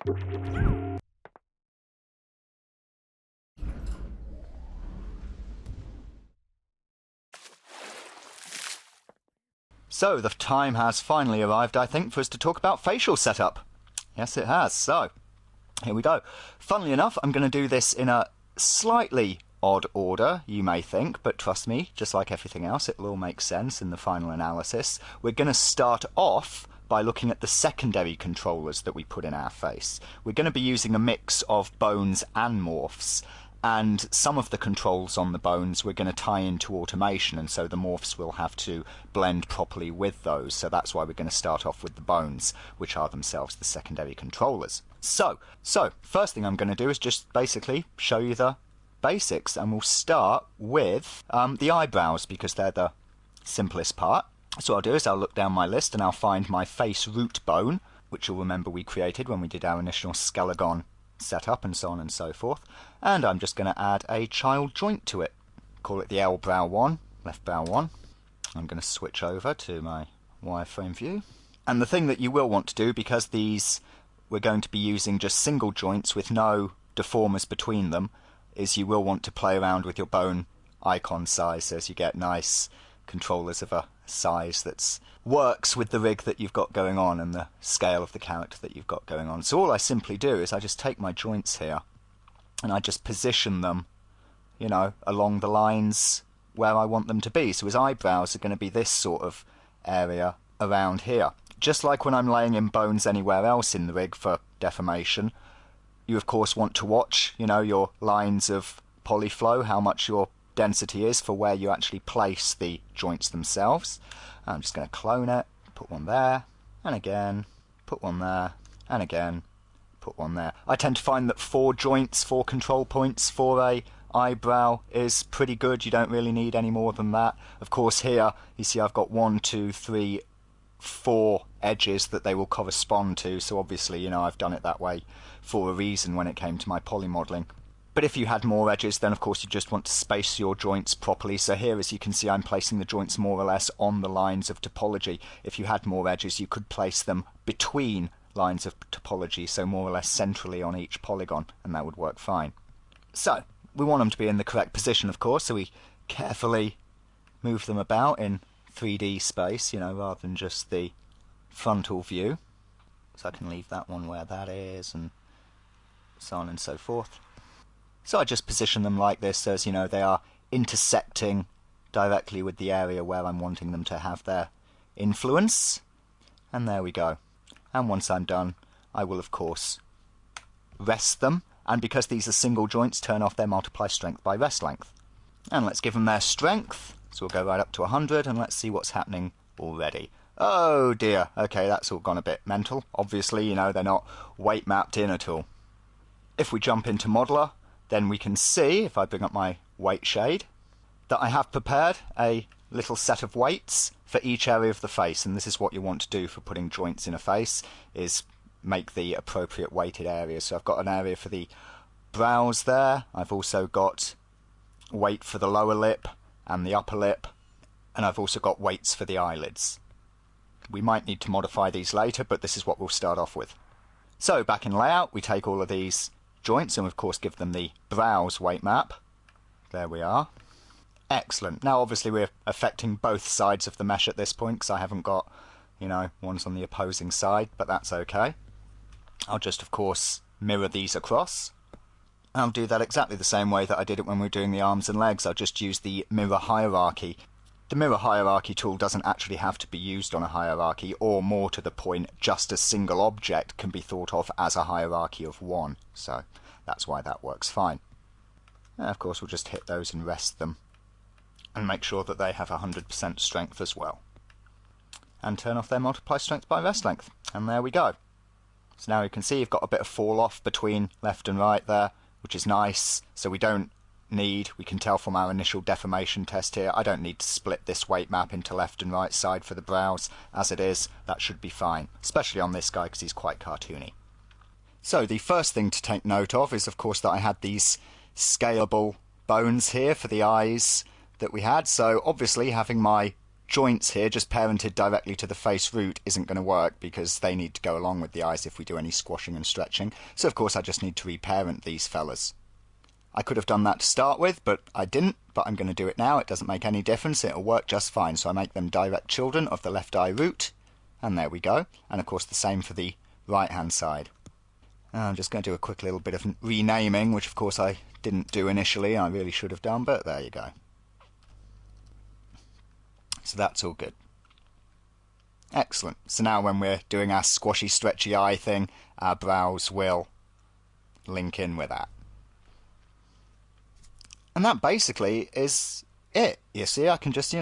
So, the time has finally arrived, I think, for us to talk about facial setup. Yes, it has. So, here we go. Funnily enough, I'm going to do this in a slightly odd order, you may think, but trust me, just like everything else, it will all make sense in the final analysis. We're going to start off by looking at the secondary controllers that we put in our face. We're going to be using a mix of bones and morphs. And some of the controls on the bones we're going to tie into automation, and so the morphs will have to blend properly with those. So that's why we're going to start off with the bones, which are themselves the secondary controllers. So first thing I'm going to do is just basically show you the basics, and we'll start with the eyebrows, because they're the simplest part. So what I'll do is I'll look down my list and I'll find my face root bone, which you'll remember we created when we did our initial skeleton setup and so on and so forth, and I'm just going to add a child joint to it. Call it the L brow 1, left brow 1. I'm going to switch over to my wireframe view, and the thing that you will want to do, because these we're going to be using just single joints with no deformers between them, is you will want to play around with your bone icon size as you get nice controllers of a size that works with the rig that you've got going on and the scale of the character that you've got going on. So all I simply do is I just take my joints here and I just position them, you know, along the lines where I want them to be. So his eyebrows are going to be this sort of area around here. Just like when I'm laying in bones anywhere else in the rig for deformation, you of course want to watch, you know, your lines of polyflow, how much your density is for where you actually place the joints themselves. I'm just going to clone it, put one there, and again, put one there, and again, put one there. I tend to find that 4 joints, 4 control points for a eyebrow is pretty good. You don't really need any more than that. Of course here, you see I've got 1, 2, 3, 4 edges that they will correspond to, so obviously, you know, I've done it that way for a reason when it came to my poly modelling. But if you had more edges, then of course you just want to space your joints properly. So here, as you can see, I'm placing the joints more or less on the lines of topology. If you had more edges, you could place them between lines of topology, so more or less centrally on each polygon, and that would work fine. So we want them to be in the correct position, of course, so we carefully move them about in 3D space, you know, rather than just the frontal view. So I can leave that one where that is, and so on and so forth. So I just position them like this, as you know, they are intersecting directly with the area where I'm wanting them to have their influence. And there we go. And once I'm done, I will of course rest them, and because these are single joints, turn off their multiply strength by rest length. And let's give them their strength. So we'll go right up to 100 and let's see what's happening already. Oh dear, okay, that's all gone a bit mental. Obviously, you know, they're not weight mapped in at all. If we jump into Modeler, then we can see, if I bring up my weight shade, that I have prepared a little set of weights for each area of the face, and this is what you want to do for putting joints in a face, is make the appropriate weighted areas. So I've got an area for the brows there, I've also got weight for the lower lip and the upper lip, and I've also got weights for the eyelids. We might need to modify these later, but this is what we'll start off with. So back in layout, we take all of these joints and of course give them the brows weight map. There we are. Excellent. Now obviously we're affecting both sides of the mesh at this point because I haven't got, you know, ones on the opposing side, but that's okay. I'll just of course mirror these across. I'll do that exactly the same way that I did it when we were doing the arms and legs. I'll just use the mirror hierarchy. The mirror hierarchy tool doesn't actually have to be used on a hierarchy, or more to the point, just a single object can be thought of as a hierarchy of 1. So that's why that works fine. And of course we'll just hit those and rest them and make sure that they have 100% strength as well. And turn off their multiply strength by rest length. And there we go. So now you can see you've got a bit of fall off between left and right there, which is nice. So we can tell from our initial deformation test here, I don't need to split this weight map into left and right side for the brows. As it is, that should be fine, especially on this guy because he's quite cartoony. So the first thing to take note of is of course that I had these scalable bones here for the eyes that we had. So obviously having my joints here, just parented directly to the face root, isn't going to work because they need to go along with the eyes if we do any squashing and stretching. So of course I just need to reparent these fellas. I could have done that to start with, but I didn't, but I'm going to do it now. It doesn't make any difference, it'll work just fine. So I make them direct children of the left eye root, and there we go. And of course the same for the right hand side. I'm just going to do a quick little bit of renaming, which of course I didn't do initially, I really should have done, but there you go. So that's all good. Excellent. So now when we're doing our squashy, stretchy eye thing, our brows will link in with that. And that basically is it. You see, I can just,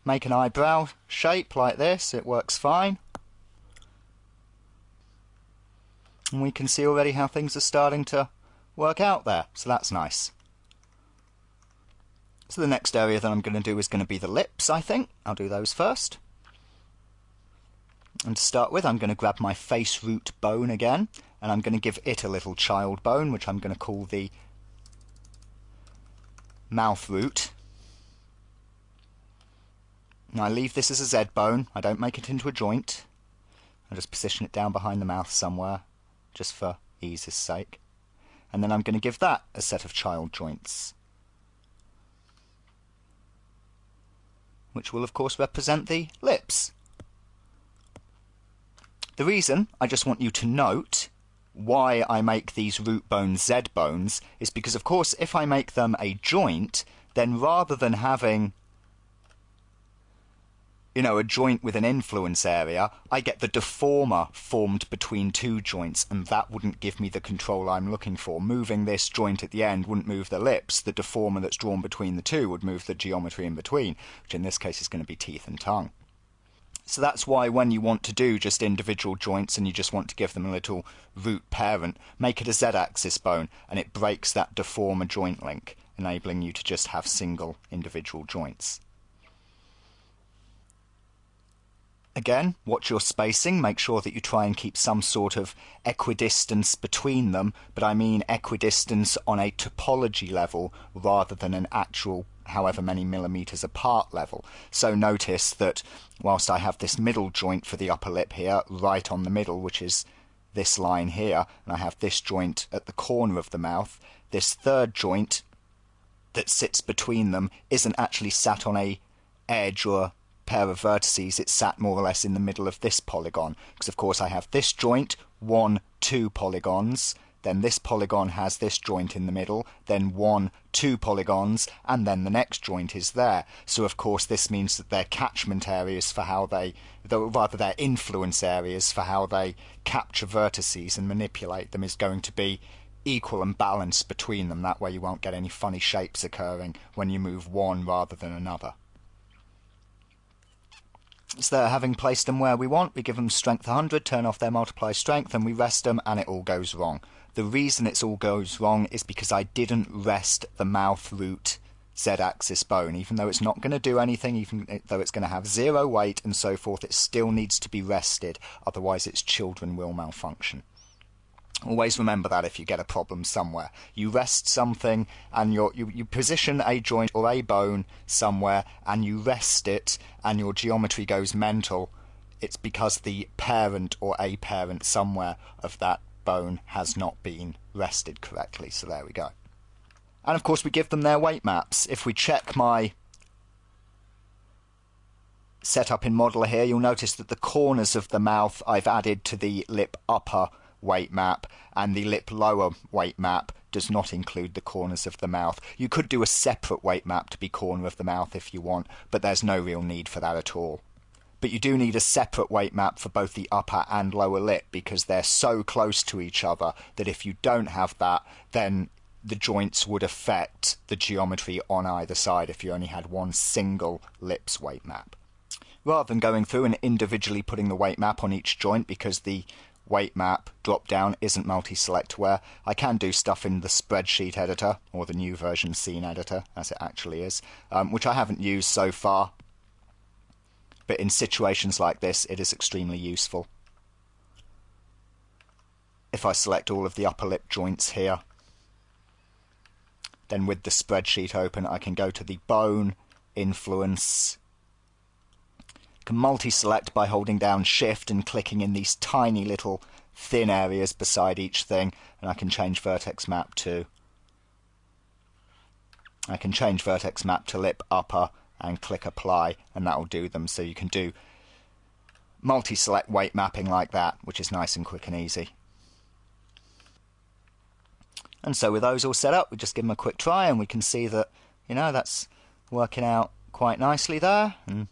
make an eyebrow shape like this. It works fine. And we can see already how things are starting to work out there. So that's nice. So the next area that I'm going to do is going to be the lips, I think. I'll do those first. And to start with, I'm going to grab my face root bone again, and I'm going to give it a little child bone, which I'm going to call the mouth root. Now I leave this as a Z bone, I don't make it into a joint. I just position it down behind the mouth somewhere, just for ease's sake. And then I'm going to give that a set of child joints, which will of course represent the lips. The reason I just want you to note why I make these root bones Z bones is because of course if I make them a joint, then rather than having a joint with an influence area, I get the deformer formed between two joints, and that wouldn't give me the control I'm looking for. Moving this joint at the end wouldn't move the lips. The deformer that's drawn between the two would move the geometry in between, which in this case is going to be teeth and tongue. So that's why when you want to do just individual joints and you just want to give them a little root parent, make it a Z-axis bone, and it breaks that deformer joint link, enabling you to just have single individual joints. Again, watch your spacing, make sure that you try and keep some sort of equidistance between them, but I mean equidistance on a topology level rather than an actual however many millimeters apart level. So notice that whilst I have this middle joint for the upper lip here, right on the middle, which is this line here, and I have this joint at the corner of the mouth, this third joint that sits between them isn't actually sat on a edge or a pair of vertices, it's sat more or less in the middle of this polygon, because of course I have this joint, 1, 2 polygons, then this polygon has this joint in the middle, then 1, 2 polygons, and then the next joint is there. So of course this means that their catchment areas for how they, rather their influence areas for how they capture vertices and manipulate them is going to be equal and balanced between them. That way you won't get any funny shapes occurring when you move one rather than another. So there, having placed them where we want, we give them strength 100, turn off their multiply strength, and we rest them, and it all goes wrong. The reason it all goes wrong is because I didn't rest the mouth root Z-axis bone. Even though it's not going to do anything, even though it's going to have 0 weight and so forth, it still needs to be rested, otherwise its children will malfunction. Always remember that if you get a problem somewhere. You rest something and you position a joint or a bone somewhere and you rest it and your geometry goes mental, it's because the parent or a parent somewhere of that bone has not been rested correctly. So there we go. And of course we give them their weight maps. If we check my setup in Modeler here, you'll notice that the corners of the mouth I've added to the lip upper weight map, and the lip lower weight map does not include the corners of the mouth. You could do a separate weight map to be corner of the mouth if you want, but there's no real need for that at all. But you do need a separate weight map for both the upper and lower lip because they're so close to each other that if you don't have that, then the joints would affect the geometry on either side if you only had one single lips weight map. Rather than going through and individually putting the weight map on each joint because the weight map drop down isn't multi-select where, I can do stuff in the spreadsheet editor, or the new version scene editor as it actually is, which I haven't used so far, but in situations like this it is extremely useful. If I select all of the upper lip joints here, then with the spreadsheet open I can go to the bone, influence, can multi-select by holding down Shift and clicking in these tiny little thin areas beside each thing, and I can change vertex map to lip upper and click apply, and that will do them. So you can do multi-select weight mapping like that, which is nice and quick and easy. And so with those all set up, we just give them a quick try and we can see that, you know, that's working out quite nicely there, and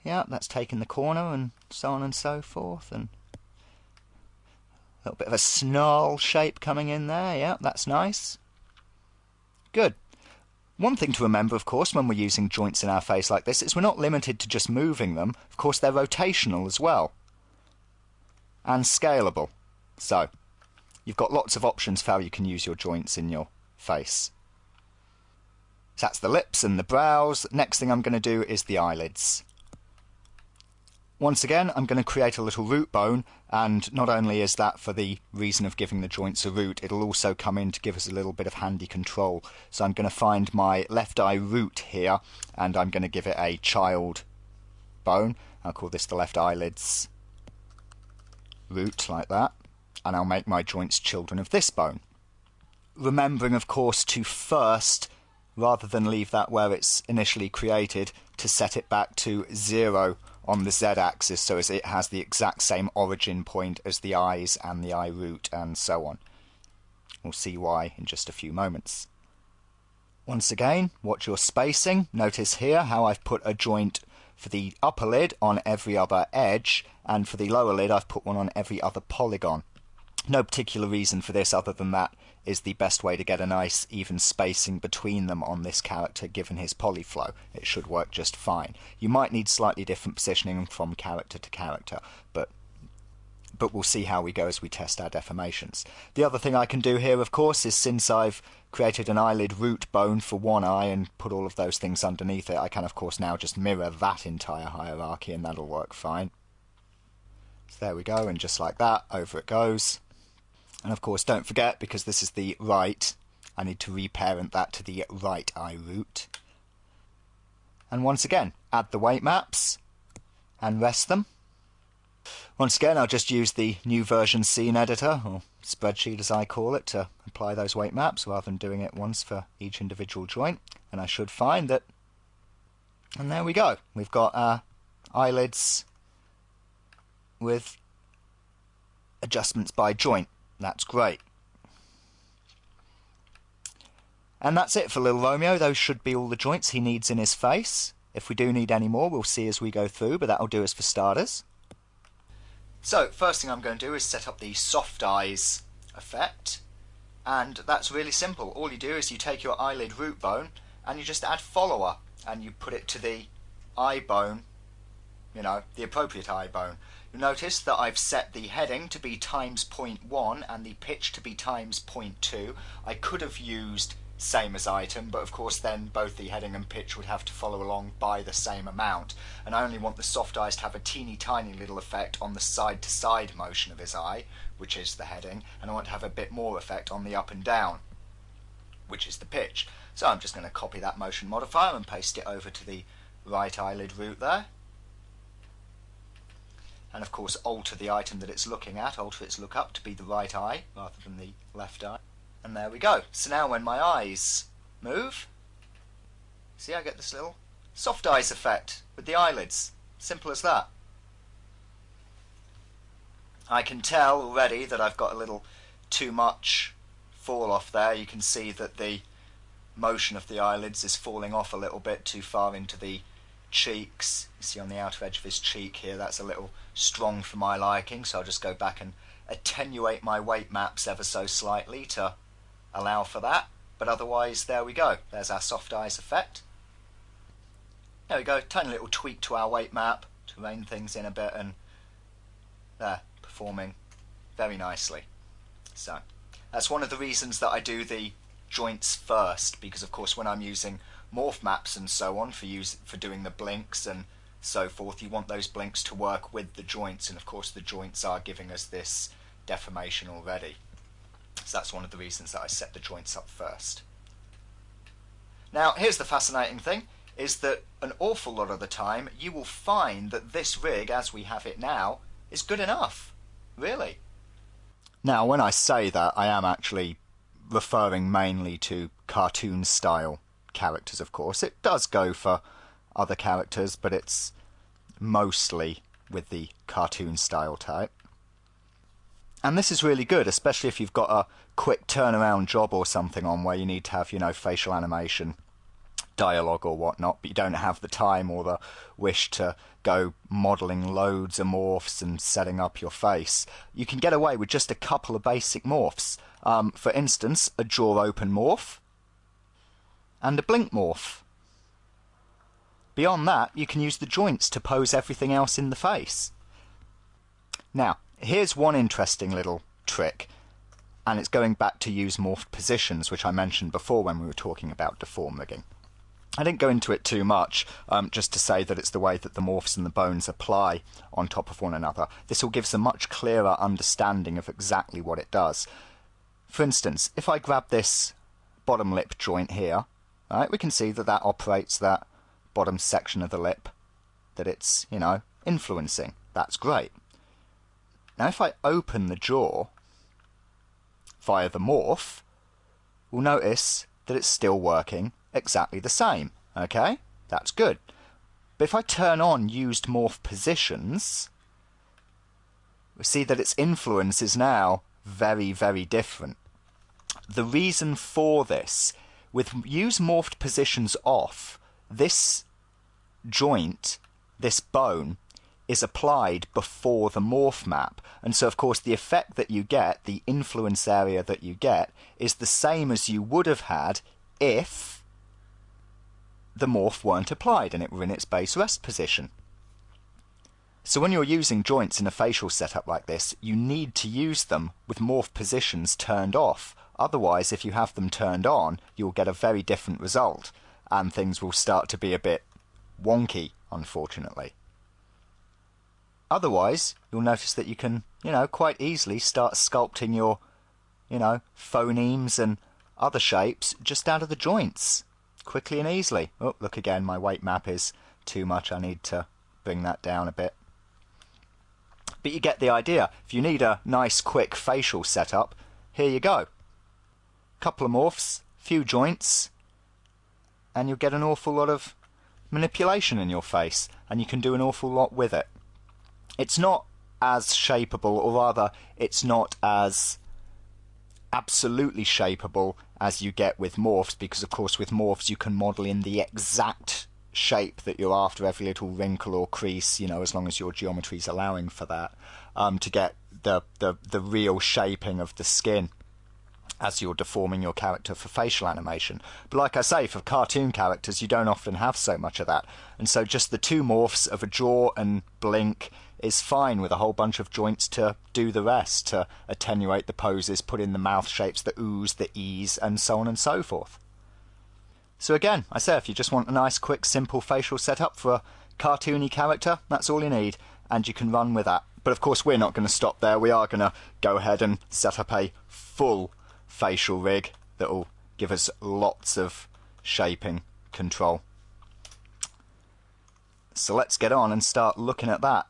yeah, that's taking the corner and so on and so forth, and a little bit of a snarl shape coming in there. Yeah, that's nice. Good. One thing to remember, of course, when we're using joints in our face like this is we're not limited to just moving them. Of course, they're rotational as well and scalable. So you've got lots of options for how you can use your joints in your face. So that's the lips and the brows. Next thing I'm going to do is the eyelids. Once again, I'm going to create a little root bone, and not only is that for the reason of giving the joints a root, it'll also come in to give us a little bit of handy control. So I'm going to find my left eye root here, and I'm going to give it a child bone. I'll call this the left eyelid's root, like that, and I'll make my joints children of this bone. Remembering, of course, to first, rather than leave that where it's initially created, to set it back to 0 on the z-axis, so as it has the exact same origin point as the eyes and the eye root, and so on. We'll see why in just a few moments. Once again, watch your spacing. Notice here how I've put a joint for the upper lid on every other edge, and for the lower lid I've put one on every other polygon. No particular reason for this other than that is the best way to get a nice even spacing between them on this character given his polyflow. It should work just fine. You might need slightly different positioning from character to character, but we'll see how we go as we test our deformations. The other thing I can do here, of course, is since I've created an eyelid root bone for one eye and put all of those things underneath it, I can of course now just mirror that entire hierarchy, and that'll work fine. So there we go, and just like that, over it goes. And of course, don't forget, because this is the right, I need to reparent that to the right eye root. And once again, add the weight maps and rest them. Once again, I'll just use the new version scene editor, or spreadsheet as I call it, to apply those weight maps rather than doing it once for each individual joint. And I should find that, and there we go. We've got our eyelids with adjustments by joint. That's great. And that's it for little Romeo. Those should be all the joints he needs in his face. If we do need any more, we'll see as we go through, but that'll do us for starters. So, first thing I'm going to do is set up the soft eyes effect. And that's really simple. All you do is you take your eyelid root bone and you just add follower, and you put it to the eye bone, you know, the appropriate eye bone. You'll notice that I've set the heading to be times 0.1 and the pitch to be times 0.2. I could have used same as item, but of course then both the heading and pitch would have to follow along by the same amount, and I only want the soft eyes to have a teeny tiny little effect on the side to side motion of his eye, which is the heading, and I want to have a bit more effect on the up and down, which is the pitch. So I'm just going to copy that motion modifier and paste it over to the right eyelid root there. And of course alter the item that it's looking at, alter its look up to be the right eye rather than the left eye. And there we go. So now when my eyes move, see, I get this little soft eyes effect with the eyelids. Simple as that. I can tell already that I've got a little too much fall off there. You can see that the motion of the eyelids is falling off a little bit too far into the cheeks. You see on the outer edge of his cheek here, that's a little strong for my liking, so I'll just go back and attenuate my weight maps ever so slightly to allow for that. But otherwise, there we go. There's our soft eyes effect. There we go, tiny little tweak to our weight map to rein things in a bit, and there, performing very nicely. So that's one of the reasons that I do the joints first, because of course when I'm using morph maps and so on for doing the blinks and so forth, you want those blinks to work with the joints, and of course the joints are giving us this deformation already. So that's one of the reasons that I set the joints up first. Now here's the fascinating thing. is that an awful lot of the time you will find that this rig, as we have it now, is good enough. Really. Now, when I say that, I am actually referring mainly to cartoon-style characters, of course. It does go for other characters, but it's mostly with the cartoon-style type. And this is really good, especially if you've got a quick turnaround job or something on where you need to have, you know, facial animation, dialogue or whatnot, but you don't have the time or the wish to go modelling loads of morphs and setting up your face. You can get away with just a couple of basic morphs. For instance, a jaw open morph and a blink morph. Beyond that, you can use the joints to pose everything else in the face. Now, here's one interesting little trick, and it's going back to use morphed positions, which I mentioned before when we were talking about deform rigging. I didn't go into it too much, just to say that it's the way that the morphs and the bones apply on top of one another. This will give us a much clearer understanding of exactly what it does. For instance, if I grab this bottom lip joint here, right, we can see that that operates that bottom section of the lip that it's, you know, influencing. That's great. Now if I open the jaw via the morph, we'll notice that it's still working exactly the same. Okay, that's good. But if I turn on used morph positions, we see that its influence is now very, very different. The reason for this, with use morphed positions off, this joint, this bone, is applied before the morph map, and so of course the effect that you get, the influence area that you get, is the same as you would have had if the morph weren't applied and it were in its base rest position. So when you're using joints in a facial setup like this, you need to use them with morph positions turned off. Otherwise, if you have them turned on, you'll get a very different result, and things will start to be a bit wonky, unfortunately. Otherwise, you'll notice that you can, you know, quite easily start sculpting your, you know, phonemes and other shapes just out of the joints, quickly and easily. Oh, look again, my weight map is too much. I need to bring that down a bit. But you get the idea. If you need a nice, quick facial setup, here you go. Couple of morphs, few joints, and you'll get an awful lot of manipulation in your face, and you can do an awful lot with it. It's not as shapeable, or rather, it's not as absolutely shapeable as you get with morphs, because of course with morphs you can model in the exact shape that you're after, every little wrinkle or crease, you know, as long as your geometry's allowing for that, to get the real shaping of the skin as you're deforming your character for facial animation. But like I say, for cartoon characters you don't often have so much of that, and so just the two morphs of a jaw and blink is fine, with a whole bunch of joints to do the rest, to attenuate the poses, put in the mouth shapes, the oohs, the e's, and so on and so forth. So again, I say, if you just want a nice, quick, simple facial setup for a cartoony character, that's all you need, and you can run with that. But of course we're not going to stop there. We are going to go ahead and set up a full facial rig that will give us lots of shaping control. So let's get on and start looking at that.